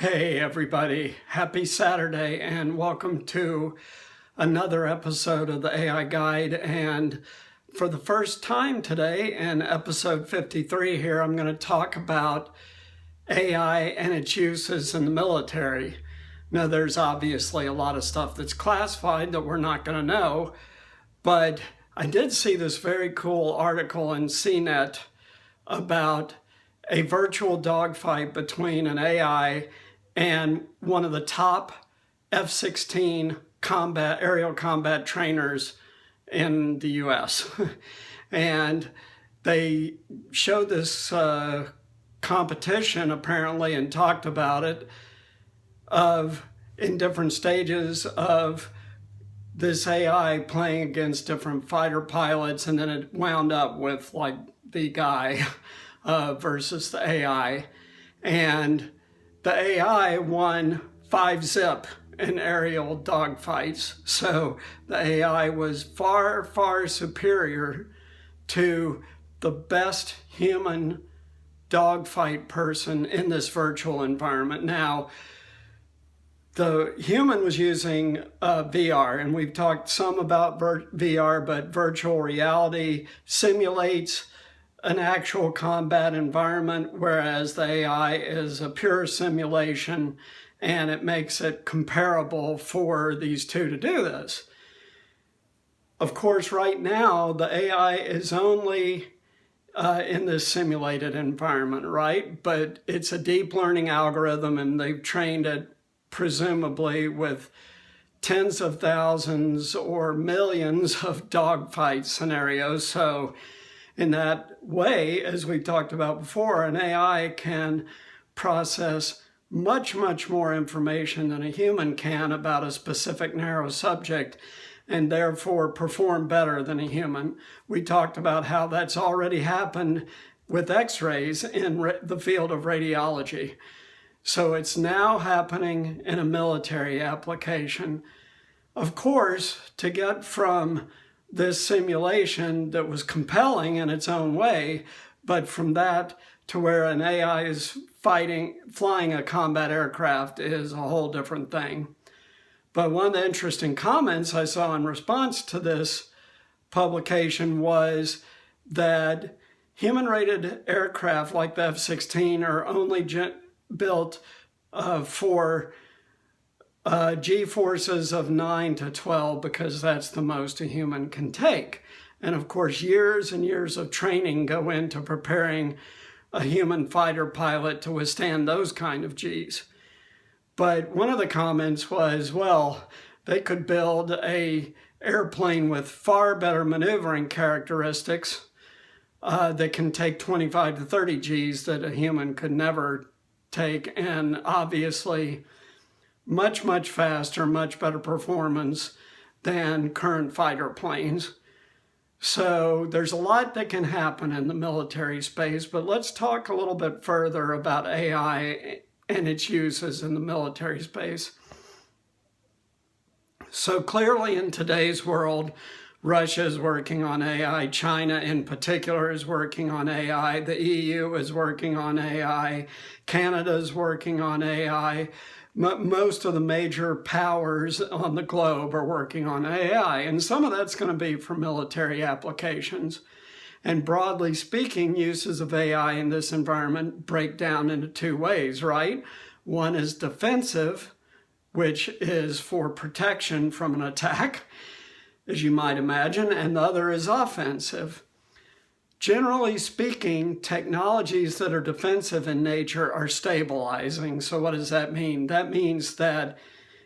Hey everybody, happy Saturday and welcome to another episode of the AI Guide. And for the first time today in episode 53 here, I'm going to talk about AI and its uses in the military. Now there's obviously a lot of stuff that's classified that we're not going to know, but I did see this very cool article in CNET about a virtual dogfight between an AI and one of the top F-16 aerial combat trainers in the US. And they showed this competition apparently and talked about it in different stages of this AI playing against different fighter pilots, and then it wound up with like the guy versus the AI. And the AI won 5-zip in aerial dogfights. So the AI was far, far superior to the best human dogfight person in this virtual environment. Now, the human was using VR, and we've talked some about VR, but virtual reality simulates an actual combat environment, whereas the AI is a pure simulation, and it makes it comparable for these two to do this. Of course, right now, the AI is only in this simulated environment, right? But it's a deep learning algorithm, and they've trained it presumably with tens of thousands or millions of dogfight scenarios. So in that way, as we talked about before, an AI can process much, much more information than a human can about a specific narrow subject, and therefore perform better than a human. We talked about how that's already happened with X-rays in the field of radiology. So it's now happening in a military application. Of course, to get from this simulation that was compelling in its own way, but from that to where an AI is flying a combat aircraft is a whole different thing. But one of the interesting comments I saw in response to this publication was that human-rated aircraft like the F-16 are only built for G-forces of 9 to 12 because that's the most a human can take. And of course, years and years of training go into preparing a human fighter pilot to withstand those kind of Gs. But one of the comments was, well, they could build an airplane with far better maneuvering characteristics that can take 25 to 30 Gs that a human could never take, and obviously much, much faster, much better performance than current fighter planes. So there's a lot that can happen in the military space, but let's talk a little bit further about AI and its uses in the military space. So clearly in today's world, Russia is working on AI, China in particular is working on AI, the EU is working on AI, Canada is working on AI. Most of the major powers on the globe are working on AI, and some of that's going to be for military applications. And broadly speaking, uses of AI in this environment break down into two ways, right? One is defensive, which is for protection from an attack, as you might imagine, and the other is offensive. Generally speaking, technologies that are defensive in nature are stabilizing. So what does that mean? That means that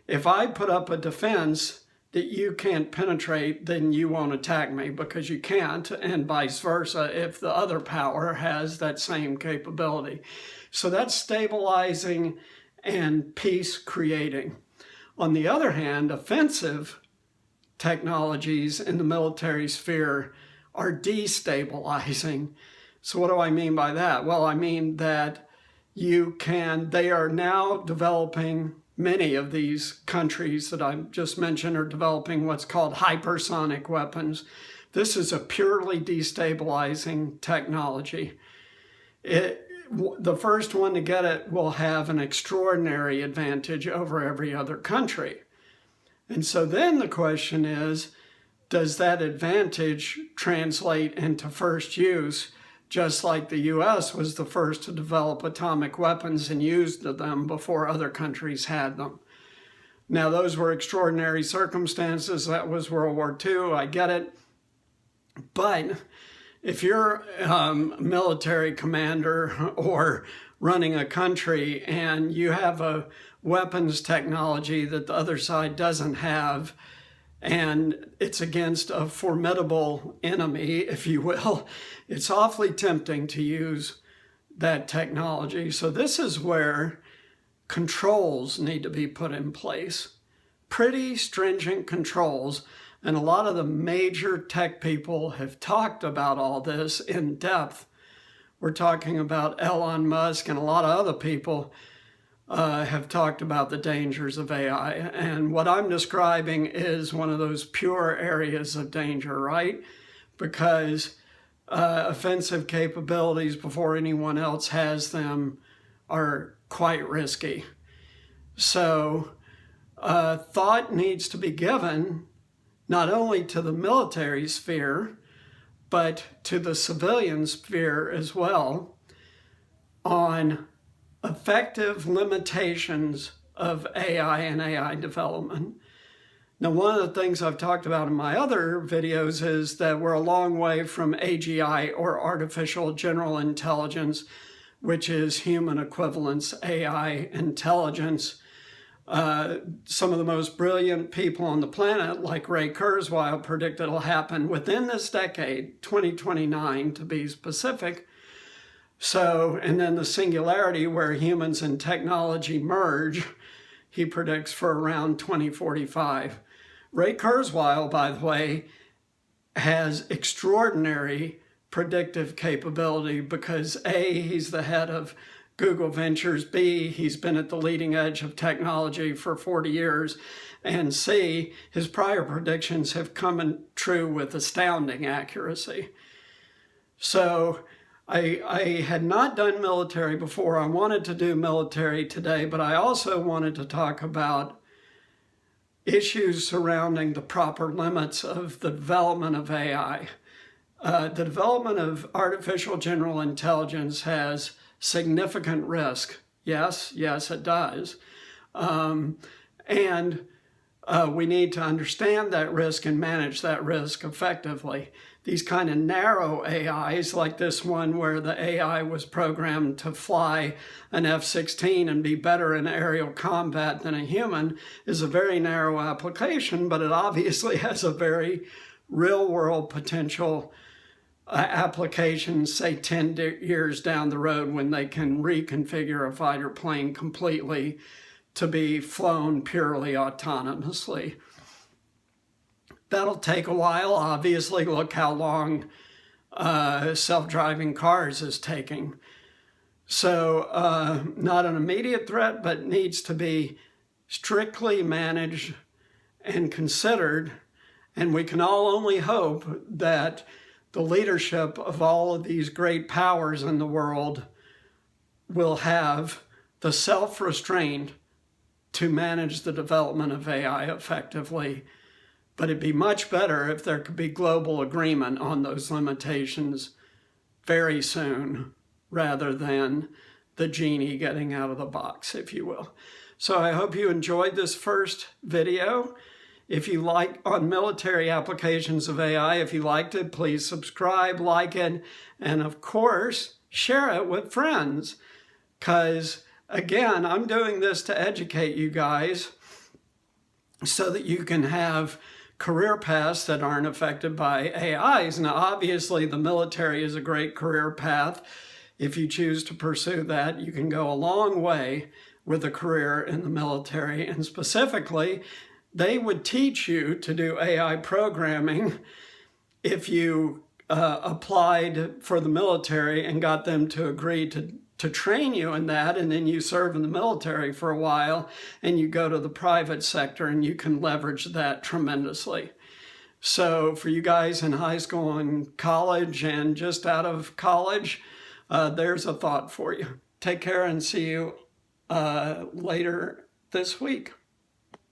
if I put up a defense that you can't penetrate, then you won't attack me because you can't, and vice versa if the other power has that same capability. So that's stabilizing and peace creating. On the other hand, offensive technologies in the military sphere are destabilizing. So what do I mean by that? Well, I mean that they are now developing, many of these countries that I just mentioned are developing what's called hypersonic weapons. This is a purely destabilizing technology. the first one to get it will have an extraordinary advantage over every other country. And so then the question is, does that advantage translate into first use, just like the US was the first to develop atomic weapons and used them before other countries had them? Now, those were extraordinary circumstances. That was World War II. I get it. But if you're a military commander or running a country and you have a weapons technology that the other side doesn't have, and it's against a formidable enemy, if you will, it's awfully tempting to use that technology. So this is where controls need to be put in place. Pretty stringent controls. And a lot of the major tech people have talked about all this in depth. We're talking about Elon Musk, and a lot of other people have talked about the dangers of AI. And what I'm describing is one of those pure areas of danger, right? Because offensive capabilities before anyone else has them are quite risky. So thought needs to be given not only to the military sphere, but to the civilian sphere as well, on effective limitations of AI and AI development. Now, one of the things I've talked about in my other videos is that we're a long way from AGI, or artificial general intelligence, which is human equivalence AI intelligence. Some of the most brilliant people on the planet, like Ray Kurzweil, predict it'll happen within this decade, 2029 to be specific. So, and then the singularity where humans and technology merge, he predicts for around 2045. Ray Kurzweil, by the way, has extraordinary predictive capability because A, he's the head of Google Ventures, B, he's been at the leading edge of technology for 40 years, and C, his prior predictions have come true with astounding accuracy. So I had not done military before. I wanted to do military today, but I also wanted to talk about issues surrounding the proper limits of the development of AI. The development of artificial general intelligence has significant risk. Yes, it does. And we need to understand that risk and manage that risk effectively. These kind of narrow AIs, like this one where the AI was programmed to fly an F-16 and be better in aerial combat than a human, is a very narrow application, but it obviously has a very real-world potential application, say 10 years down the road, when they can reconfigure a fighter plane completely to be flown purely autonomously. That'll take a while, obviously. Look how long self-driving cars is taking. So not an immediate threat, but needs to be strictly managed and considered. And we can all only hope that the leadership of all of these great powers in the world will have the self-restraint to manage the development of AI effectively. But it'd be much better if there could be global agreement on those limitations very soon, rather than the genie getting out of the box, if you will. So I hope you enjoyed this first video. If you like on military applications of AI, if you liked it, please subscribe, like it, and of course, share it with friends. Because again, I'm doing this to educate you guys so that you can have career paths that aren't affected by AIs. Now, obviously, the military is a great career path. If you choose to pursue that, you can go a long way with a career in the military. And specifically, they would teach you to do AI programming if you applied for the military and got them to agree to train you in that, and then you serve in the military for a while and you go to the private sector and you can leverage that tremendously. So for you guys in high school and college and just out of college, there's a thought for you. Take care and see you later this week.